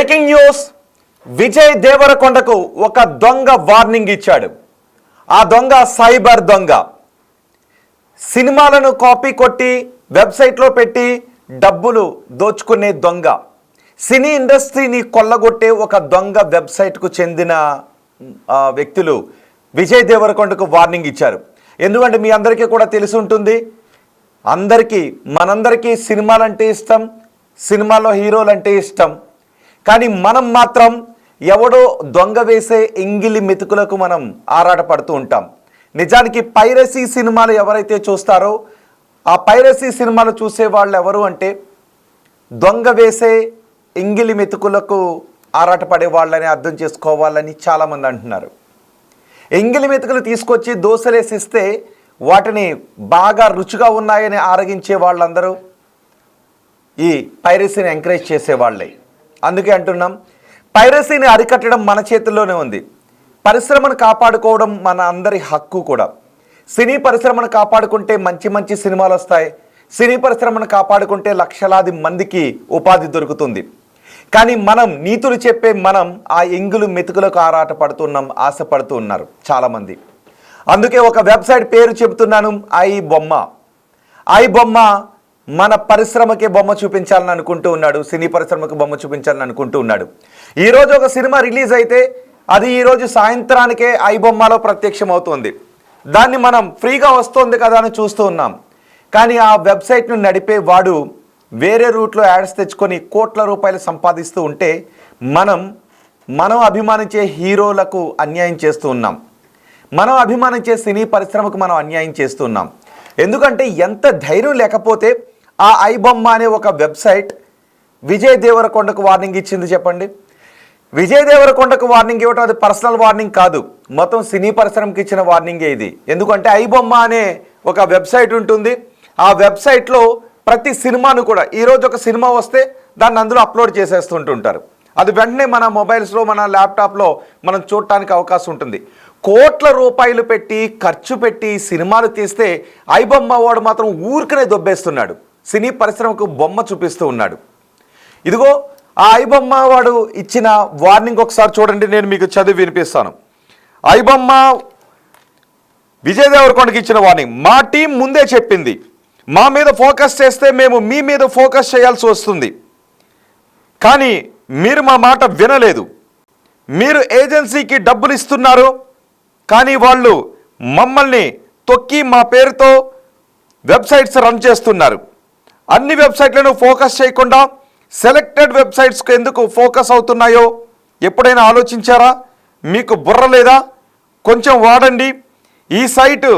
Breaking news. Vijay దేవరకొండకు ఒక దొంగ warning ఇచ్చాడు. ఆ దొంగ సైబర్ దొంగ. సినిమాలను కాపీ కొట్టి వెబ్సైట్లో పెట్టి డబ్బులు దోచుకునే దొంగ. సినీ ఇండస్ట్రీని కొల్లగొట్టే ఒక దొంగ వెబ్సైట్కు చెందిన వ్యక్తులు విజయ్ దేవరకొండకు వార్నింగ్ ఇచ్చారు. ఎందుకంటే మీ అందరికీ కూడా తెలిసి ఉంటుంది, మనందరికీ సినిమాలంటే ఇష్టం, సినిమాలో హీరోలంటే ఇష్టం. కానీ మనం మాత్రం ఎవడో దొంగ వేసే ఎంగిలి మెతుకులకు మనం ఆరాటపడుతూ ఉంటాం. నిజానికి పైరసీ సినిమాలు ఎవరైతే చూస్తారో ఆ పైరసీ సినిమాలు చూసే వాళ్ళు ఎవరు అంటే దొంగ వేసే ఎంగిలి మెతుకులకు ఆరాటపడే వాళ్ళని అర్థం చేసుకోవాలని చాలామంది అంటున్నారు. ఎంగిలి మెతుకులు తీసుకొచ్చి దోశలేసిస్తే వాటిని బాగా రుచిగా ఉన్నాయని ఆరగించే వాళ్ళందరూ ఈ పైరసీని ఎంకరేజ్ చేసేవాళ్ళే. అందుకే అంటున్నాం, పైరసీని అరికట్టడం మన చేతుల్లోనే ఉంది. పరిశ్రమను కాపాడుకోవడం మన అందరి హక్కు కూడా. సినీ పరిశ్రమను కాపాడుకుంటే మంచి మంచి సినిమాలు వస్తాయి. సినీ పరిశ్రమను కాపాడుకుంటే లక్షలాది మందికి ఉపాధి దొరుకుతుంది. కానీ నీతులు చెప్పే ఆ ఎంగులు మెతుకులకు ఆరాటపడుతున్నాం, ఆశపడుతూ ఉన్నారు చాలామంది. అందుకే ఒక వెబ్సైట్ పేరు చెబుతున్నాను, ఐ బొమ్మ మన పరిశ్రమకే బొమ్మ చూపించాలని అనుకుంటూ ఉన్నాడు. సినీ పరిశ్రమకు బొమ్మ చూపించాలని అనుకుంటూ ఉన్నాడు. ఈరోజు ఒక సినిమా రిలీజ్ అయితే అది ఈరోజు సాయంత్రానికే ఐ బొమ్మలో ప్రత్యక్షం అవుతుంది. దాన్ని మనం ఫ్రీగా వస్తుంది కదా అని చూస్తూ ఉన్నాం. కానీ ఆ వెబ్సైట్ను నడిపే వాడు వేరే రూట్లో యాడ్స్ తెచ్చుకొని కోట్ల రూపాయలు సంపాదిస్తూ ఉంటే మనం అభిమానించే హీరోలకు అన్యాయం చేస్తూ ఉన్నాం. మనం అభిమానించే సినీ పరిశ్రమకు మనం అన్యాయం చేస్తూ ఉన్నాం. ఎందుకంటే ఎంత ధైర్యం లేకపోతే ఆ ఐ బొమ్మ అనే ఒక వెబ్సైట్ విజయ్ దేవరకొండకు వార్నింగ్ ఇచ్చింది చెప్పండి. విజయ్ దేవరకొండకు వార్నింగ్ ఇవ్వటం అది పర్సనల్ వార్నింగ్ కాదు, మొత్తం సినీ పరిశ్రమకి ఇచ్చిన వార్నింగే ఇది. ఎందుకంటే ఐ బొమ్మ అనే ఒక వెబ్సైట్ ఉంటుంది. ఆ వెబ్సైట్లో ప్రతి సినిమాను కూడా ఈరోజు ఒక సినిమా వస్తే దాన్ని అందులో అప్లోడ్ చేసేస్తుంటుంటారు. అది వెంటనే మన మొబైల్స్లో మన ల్యాప్టాప్లో మనం చూడటానికి అవకాశం ఉంటుంది. కోట్ల రూపాయలు పెట్టి ఖర్చు పెట్టి సినిమాలు తీస్తే ఐ బొమ్మ వాడు మాత్రం ఊరికనే దొబ్బేస్తున్నాడు, సినీ పరిశ్రమకు బొమ్మ చూపిస్తూ ఉన్నాడు. ఇదిగో ఆ ఐ బొమ్మ వాడు ఇచ్చిన వార్నింగ్ ఒకసారి చూడండి, నేను మీకు చదివి వినిపిస్తాను. ఐ బొమ్మ విజయ్ దేవరకొండకి ఇచ్చిన వార్నింగ్. మా టీం ముందే చెప్పింది, మా మీద ఫోకస్ చేస్తే మేము మీ మీద ఫోకస్ చేయాల్సి వస్తుంది. కానీ మీరు మా మాట వినలేదు. మీరు ఏజెన్సీకి డబ్బులు ఇస్తున్నారు, కానీ వాళ్ళు మమ్మల్ని తొక్కి మా పేరుతో వెబ్సైట్స్ రన్ చేస్తున్నారు. అన్ని వెబ్సైట్లను ఫోకస్ చేయకుండా సెలెక్టెడ్ వెబ్సైట్స్కు ఎందుకు ఫోకస్ అవుతున్నాయో ఎప్పుడైనా ఆలోచించారా? మీకు బుర్ర లేదా? కొంచెం వాడండి. ఈ సైటు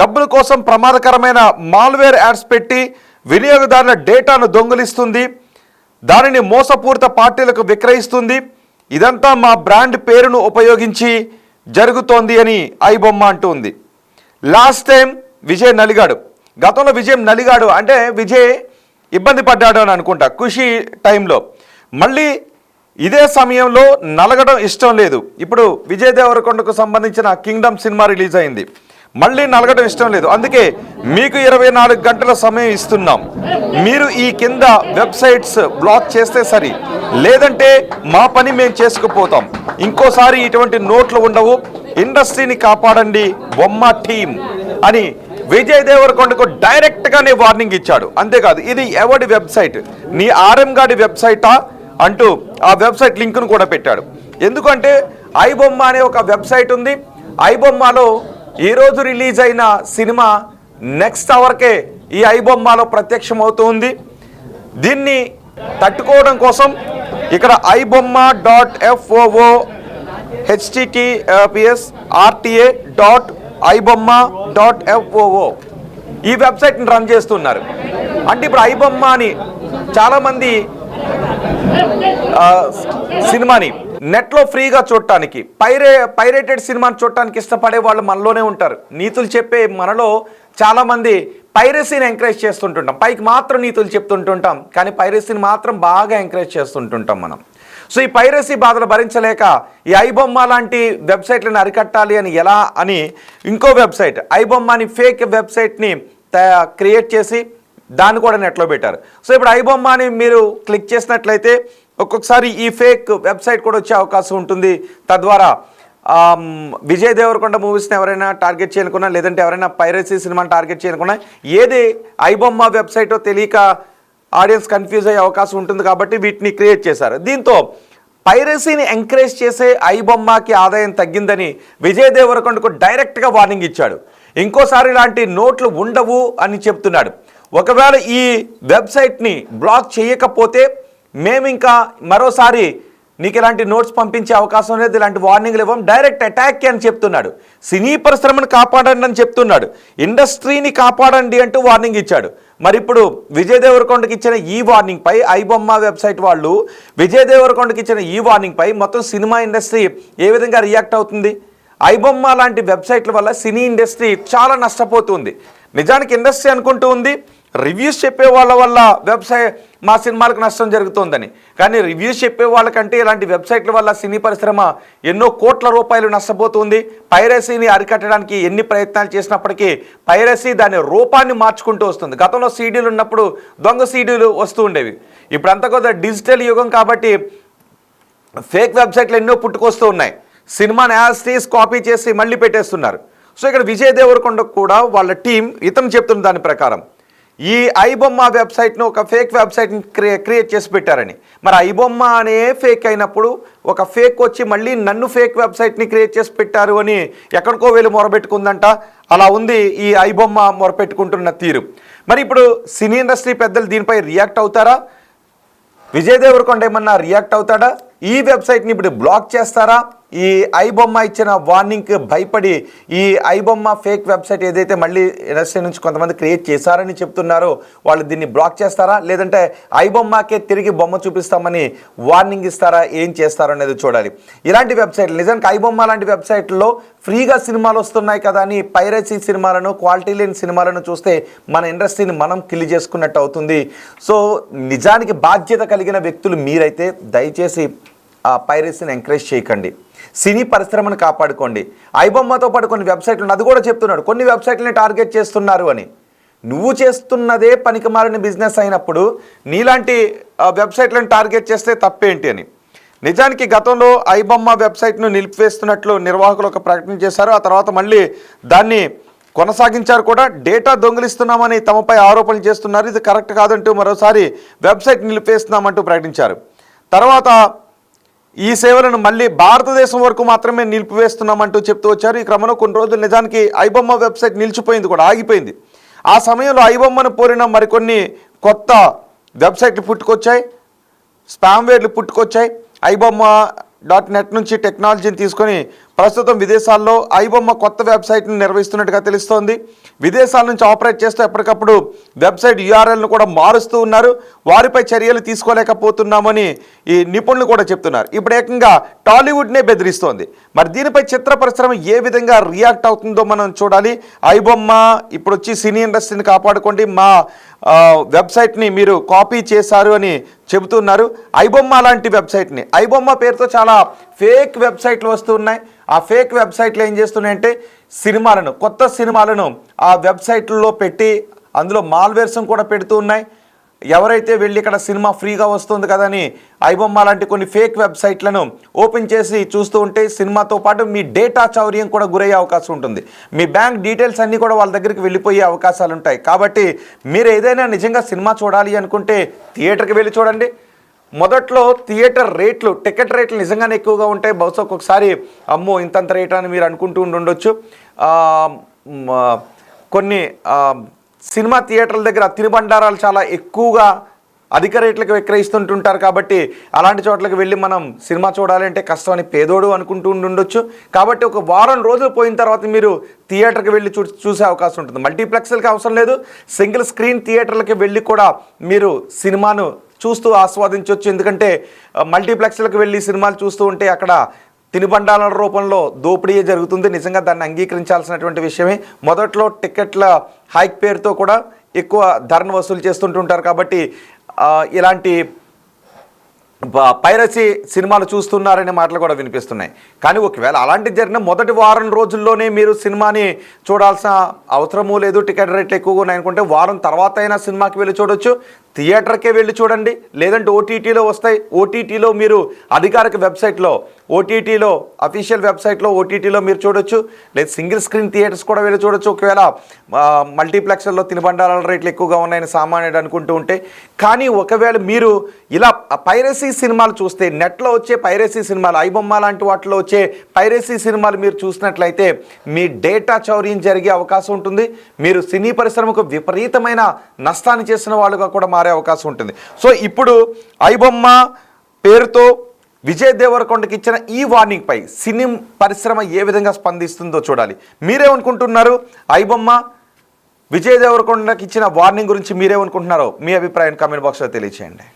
డబ్బుల కోసం ప్రమాదకరమైన మాల్వేర్ యాడ్స్ పెట్టి వినియోగదారుల డేటాను దొంగిలిస్తుంది, దానిని మోసపూరిత పార్టీలకు విక్రయిస్తుంది. ఇదంతా మా బ్రాండ్ పేరును ఉపయోగించి జరుగుతోంది అని ఐ బొమ్మ అంటుంది. లాస్ట్ టైం విజయ్ నలిగాడు. గతంలో విజయ్ నలిగాడు అంటే విజయ్ ఇబ్బంది పడ్డాడు అని అనుకుంటా ఖుషి టైంలో. మళ్ళీ ఇదే సమయంలో నలగడం ఇష్టం లేదు. ఇప్పుడు విజయ్ దేవరకొండకు సంబంధించిన కింగ్డమ్ సినిమా రిలీజ్ అయింది, మళ్ళీ నలగడం ఇష్టం లేదు. అందుకే మీకు 24 గంటల సమయం ఇస్తున్నాం. మీరు ఈ కింద వెబ్సైట్స్ బ్లాక్ చేస్తే సరి, లేదంటే మా పని మేము చేసుకుపోతాం. ఇంకోసారి ఇటువంటి నోట్లు ఉండవు. ఇండస్ట్రీని కాపాడండి బొమ్మ టీం అని విజయ్ దేవరకొండకు డైరెక్ట్గానే వార్నింగ్ ఇచ్చాడు. అంతేకాదు, ఇది ఎవడి వెబ్సైట్, నీ ఆర్ఎం గాడి వెబ్సైటా అంటూ ఆ వెబ్సైట్ లింక్ను కూడా పెట్టాడు. ఎందుకంటే ఐ బొమ్మ అనే ఒక వెబ్సైట్ ఉంది. ఐ బొమ్మలో ఈరోజు రిలీజ్ అయిన సినిమా నెక్స్ట్ అవర్కే ఈ ఐ బొమ్మలో ప్రత్యక్షం అవుతుంది. దీన్ని తట్టుకోవడం కోసం ఇక్కడ ibomma.https://rta.ibomma.foo ఈ వెబ్సైట్ని రన్ చేస్తున్నారు. అంటే ఇప్పుడు ఐ బొమ్మ అని చాలామంది సినిమాని నెట్లో ఫ్రీగా చూడటానికి, పైరేటెడ్ సినిమాని చూడటానికి ఇష్టపడే వాళ్ళు మనలోనే ఉంటారు. నీతులు చెప్పే మనలో చాలామంది పైరసీని ఎంకరేజ్ చేస్తుంటుంటాం. పైకి మాత్రం నీతులు చెప్తుంటుంటాం, కానీ పైరసీని మాత్రం బాగా ఎంకరేజ్ చేస్తుంటుంటాం మనం. సో ఈ పైరసీ బాధలు భరించలేక ఈ ఐ బొమ్మ లాంటి వెబ్సైట్లను అరికట్టాలి అని ఇంకో వెబ్సైట్ ఐ బొమ్మ అని ఫేక్ వెబ్సైట్ని క్రియేట్ చేసి దాన్ని కూడా నెట్లో పెట్టారు. సో ఇప్పుడు ఐ బొమ్మ అని మీరు క్లిక్ చేసినట్లయితే ఒక్కొక్కసారి ఈ ఫేక్ వెబ్సైట్ కూడా వచ్చే అవకాశం ఉంటుంది. తద్వారా విజయ్ దేవరకొండ మూవీస్ని ఎవరైనా టార్గెట్ చేయాలనుకున్నా, లేదంటే ఎవరైనా పైరసీ సినిమాని టార్గెట్ చేయాలనుకున్నా, ఏది ఐబొమ్మ వెబ్సైటో తెలియక ఆడియన్స్ కన్ఫ్యూజ్ అయ్యే అవకాశం ఉంటుంది. కాబట్టి వీటిని క్రియేట్ చేశారు. దీంతో పైరసీని ఎంకరేజ్ చేసే ఐబొమ్మకి ఆదాయం తగ్గిందని విజయ్ దేవరకొండకు డైరెక్ట్గా వార్నింగ్ ఇచ్చాడు. ఇంకోసారి ఇలాంటి నోట్లు ఉండవు అని చెప్తున్నాడు. ఒకవేళ ఈ వెబ్సైట్ని బ్లాక్ చేయకపోతే మేము ఇంకా మరోసారి నీకు ఇలాంటి నోట్స్ పంపించే అవకాశం లేదు, ఇలాంటి వార్నింగ్లు ఇవ్వం, డైరెక్ట్ అటాక్ అని చెప్తున్నాడు. సినీ పరిశ్రమను కాపాడండి అని చెప్తున్నాడు. ఇండస్ట్రీని కాపాడండి అంటూ వార్నింగ్ ఇచ్చాడు. మరి ఇప్పుడు విజయ్ దేవరకొండకి ఇచ్చిన ఈ వార్నింగ్ పై ఐబొమ్మ వెబ్సైట్ వాళ్ళు విజయ్ దేవరకొండకి ఇచ్చిన ఈ వార్నింగ్ పై మొత్తం సినిమా ఇండస్ట్రీ ఏ విధంగా రియాక్ట్ అవుతుంది? ఐబొమ్మ లాంటి వెబ్సైట్ల వల్ల సినీ ఇండస్ట్రీ చాలా నష్టపోతుంది. నిజానికి ఇండస్ట్రీ అనుకుంటూ ఉంది రివ్యూస్ చెప్పే వాళ్ళ వల్ల వెబ్సైట్ మా సినిమాలకు నష్టం జరుగుతుందని. కానీ రివ్యూస్ చెప్పే వాళ్ళకంటే ఇలాంటి వెబ్సైట్ల వల్ల సినీ పరిశ్రమ ఎన్నో కోట్ల రూపాయలు నష్టపోతుంది. పైరసీని అరికట్టడానికి ఎన్ని ప్రయత్నాలు చేసినప్పటికీ పైరసీ దాని రూపాన్ని మార్చుకుంటూ వస్తుంది. గతంలో సీడీలు ఉన్నప్పుడు దొంగ సీడీలు వస్తూ ఉండేవి. ఇప్పుడు అంతా కొద్దిగా డిజిటల్ యుగం కాబట్టి ఫేక్ వెబ్సైట్లు ఎన్నో పుట్టుకొస్తూ ఉన్నాయి. సినిమాని యాజ్ టీస్ కాపీ చేసి మళ్ళీ పెట్టేస్తున్నారు. సో ఇక్కడ విజయ్ దేవరకొండ కూడా వాళ్ళ టీం ఇతను చెప్తున్న దాని ప్రకారం ఈ ఐబొమ్మ వెబ్సైట్ను ఒక ఫేక్ వెబ్సైట్ని క్రియేట్ చేసి పెట్టారని. మరి ఐబొమ్మ అనే ఫేక్ అయినప్పుడు ఒక ఫేక్ వచ్చి మళ్ళీ నన్ను ఫేక్ వెబ్సైట్ని క్రియేట్ చేసి పెట్టారు అని ఎక్కడికో వెళ్ళి మొరబెట్టుకుందంట. అలా ఉంది ఈ ఐబొమ్మ మొరపెట్టుకుంటున్న తీరు. మరి ఇప్పుడు సినీ ఇండస్ట్రీ పెద్దలు దీనిపై రియాక్ట్ అవుతారా? విజయ్ దేవరకొండ ఏమన్నా రియాక్ట్ అవుతాడా? ఈ వెబ్సైట్ని ఇప్పుడు బ్లాక్ చేస్తారా? ఈ ఐబొమ్మ ఇచ్చిన వార్నింగ్కి భయపడి ఈ ఐబొమ్మ ఫేక్ వెబ్సైట్ ఏదైతే మళ్ళీ ఇండస్ట్రీ నుంచి కొంతమంది క్రియేట్ చేశారని చెప్తున్నారో వాళ్ళు దీన్ని బ్లాక్ చేస్తారా, లేదంటే ఐబొమ్మకే తిరిగి బొమ్మ చూపిస్తామని వార్నింగ్ ఇస్తారా, ఏం చేస్తారో అనేది చూడాలి. ఇలాంటి వెబ్సైట్లు నిజానికి ఐబొమ్మ లాంటి వెబ్సైట్లో ఫ్రీగా సినిమాలు వస్తున్నాయి కదా అని పైరసీ సినిమాలను, క్వాలిటీ లేని సినిమాలను చూస్తే మన ఇండస్ట్రీని మనం కిల్లి చేసుకున్నట్టు అవుతుంది. సో నిజానికి బాధ్యత కలిగిన వ్యక్తులు మీరైతే దయచేసి ఆ పైరసీని ఎంకరేజ్ చేయకండి. సినీ పరిశ్రమను కాపాడుకోండి. ఐబొమ్మతో పాటు కొన్ని వెబ్సైట్లు అది కూడా చెప్తున్నాడు కొన్ని వెబ్సైట్లని టార్గెట్ చేస్తున్నారు అని. నువ్వు చేస్తున్నదే పనికిమాలిన బిజినెస్ అయినప్పుడు నీలాంటి వెబ్సైట్లను టార్గెట్ చేస్తే తప్పేంటి అని. నిజానికి గతంలో ఐబొమ్మ వెబ్సైట్ను నిలిపివేస్తున్నట్లు నిర్వాహకులు ఒక ప్రకటన చేశారు. ఆ తర్వాత మళ్ళీ దాన్ని కొనసాగించారు కూడా. డేటా దొంగిలిస్తున్నామని తమపై ఆరోపణలు చేస్తున్నారు. ఇది కరెక్ట్ కాదంటూ మరోసారి వెబ్సైట్ నిలిపివేస్తున్నామంటూ ప్రకటించారు. తర్వాత ఈ సేవలను మళ్ళీ భారతదేశం వరకు మాత్రమే నిలిపివేస్తున్నామంటూ చెప్తూ వచ్చారు. ఈ క్రమంలో కొన్ని రోజులు నిజానికి ఐబొమ్మ వెబ్సైట్ నిలిచిపోయింది కూడా, ఆగిపోయింది. ఆ సమయంలో ఐబొమ్మను పోలిన మరికొన్ని కొత్త వెబ్సైట్లు పుట్టుకొచ్చాయి, స్పామ్వేర్లు పుట్టుకొచ్చాయి. ఐబొమ్మ.net నుంచి టెక్నాలజీని తీసుకొని ప్రస్తుతం విదేశాల్లో ఐబొమ్మ కొత్త వెబ్సైట్ను నిర్వహిస్తున్నట్టుగా తెలుస్తోంది. విదేశాల నుంచి ఆపరేట్ చేస్తూ ఎప్పటికప్పుడు వెబ్సైట్ యూఆర్ఎల్ను కూడా మారుస్తూ ఉన్నారు. వారిపై చర్యలు తీసుకోలేకపోతున్నామని ఈ నిపుణులు కూడా చెప్తున్నారు. ఇప్పుడు ఏకంగా టాలీవుడ్నే బెదిరిస్తోంది. మరి దీనిపై చిత్ర పరిశ్రమ ఏ విధంగా రియాక్ట్ అవుతుందో మనం చూడాలి. ఐబొమ్మ ఇప్పుడు వచ్చి సినీ ఇండస్ట్రీని కాపాడుకోండి, మా వెబ్సైట్ని మీరు కాపీ చేశారు అని చెబుతున్నారు. ఐబొమ్మ లాంటి వెబ్సైట్ని, ఐబొమ్మ పేరుతో చాలా ఫేక్ వెబ్సైట్లు వస్తున్నాయి. ఆ ఫేక్ వెబ్సైట్లు ఏం చేస్తున్నాయంటే సినిమాలను, కొత్త సినిమాలను ఆ వెబ్సైట్లలో పెట్టి అందులో మాల్వేర్స్ కూడా పెడుతూ ఉన్నాయి. ఎవరైతే వెళ్ళి ఇక్కడ సినిమా ఫ్రీగా వస్తుంది కదా అని ఐబొమ్మ లాంటి కొన్ని ఫేక్ వెబ్సైట్లను ఓపెన్ చేసి చూస్తూ ఉంటే సినిమాతో పాటు మీ డేటా చౌర్యం కూడా గురయ్యే అవకాశం ఉంటుంది. మీ బ్యాంక్ డీటెయిల్స్ అన్నీ కూడా వాళ్ళ దగ్గరికి వెళ్ళిపోయే అవకాశాలు ఉంటాయి. కాబట్టి మీరు ఏదైనా నిజంగా సినిమా చూడాలి అనుకుంటే థియేటర్కి వెళ్ళి చూడండి. మొదట్లో థియేటర్ రేట్లు, టికెట్ రేట్లు నిజంగానే ఎక్కువగా ఉంటాయి. బహుశా ఒక్కొక్కసారి అమ్మో ఇంతంత రేట్ అని మీరు అనుకుంటూ ఉండొచ్చు. కొన్ని సినిమా థియేటర్ల దగ్గర తినుబండారాలు చాలా ఎక్కువగా అధిక రేట్లకు విక్రయిస్తుంటుంటారు. కాబట్టి అలాంటి చోట్లకి వెళ్ళి మనం సినిమా చూడాలంటే కష్టం అని పేదోడు అనుకుంటూ ఉండొచ్చు. కాబట్టి ఒక వారం రోజులు పోయిన తర్వాత మీరు థియేటర్కి వెళ్ళి చూసే అవకాశం ఉంటుంది. మల్టీప్లెక్స్లకి అవసరం లేదు, సింగిల్ స్క్రీన్ థియేటర్లకి వెళ్ళి కూడా మీరు సినిమాను చూస్తూ ఆస్వాదించవచ్చు. ఎందుకంటే మల్టీప్లెక్స్లకు వెళ్ళి సినిమాలు చూస్తూ ఉంటే అక్కడ తినుబండాల రూపంలో దోపిడీ జరుగుతుంది. నిజంగా దాన్ని అంగీకరించాల్సినటువంటి విషయమే. మొదట్లో టికెట్ల హైక్ పేరుతో కూడా ఎక్కువ ధరను వసూలు చేస్తుంటుంటారు. కాబట్టి ఇలాంటి పైరసీ సినిమాలు చూస్తున్నారనే మాటలు కూడా వినిపిస్తున్నాయి. కానీ ఒకవేళ అలాంటి జరిగిన మొదటి వారం రోజుల్లోనే మీరు సినిమాని చూడాల్సిన అవసరమూ లేదు, టికెట్ రేట్లు ఎక్కువగా ఉన్నాయనుకుంటే వారం తర్వాత అయినా సినిమాకి వెళ్ళి చూడొచ్చు. థియేటర్కే వెళ్ళి చూడండి, లేదంటే ఓటీటీలో వస్తాయి. ఓటీటీలో మీరు అధికారిక వెబ్సైట్లో, ఓటీటీలో అఫీషియల్ వెబ్సైట్లో ఓటీటీలో మీరు చూడొచ్చు. లేదా సింగిల్ స్క్రీన్ థియేటర్స్ కూడా వెళ్ళి చూడొచ్చు. ఒకవేళ మల్టీప్లెక్స్లలో తినుబండారాల రేట్లు ఎక్కువగా ఉన్నాయని సామాన్యుడు అనుకుంటూ ఉంటే. కానీ ఒకవేళ మీరు ఇలా పైరసీ సినిమాలు చూస్తే, నెట్లో వచ్చే పైరసీ సినిమాలు, ఐబొమ్మ లాంటి వాటిలో వచ్చే పైరసీ సినిమాలు మీరు చూసినట్లయితే మీ డేటా చౌర్యం జరిగే అవకాశం ఉంటుంది. మీరు సినీ పరిశ్రమకు విపరీతమైన నష్టాన్ని చేసిన వాళ్ళుగా కూడా మారే అవకాశం ఉంటుంది. సో ఇప్పుడు ఐబొమ్మ పేరుతో విజయ్ దేవరకొండకి ఇచ్చిన ఈ వార్నింగ్ పై సినీ పరిశ్రమ ఏ విధంగా స్పందిస్తుందో చూడాలి. మీరేమనుకుంటున్నారు? ఐబొమ్మ విజయ్ దేవరకొండకి ఇచ్చిన వార్నింగ్ గురించి మీరేమనుకుంటున్నారో మీ అభిప్రాయాన్ని కామెంట్ బాక్స్లో తెలియచేయండి.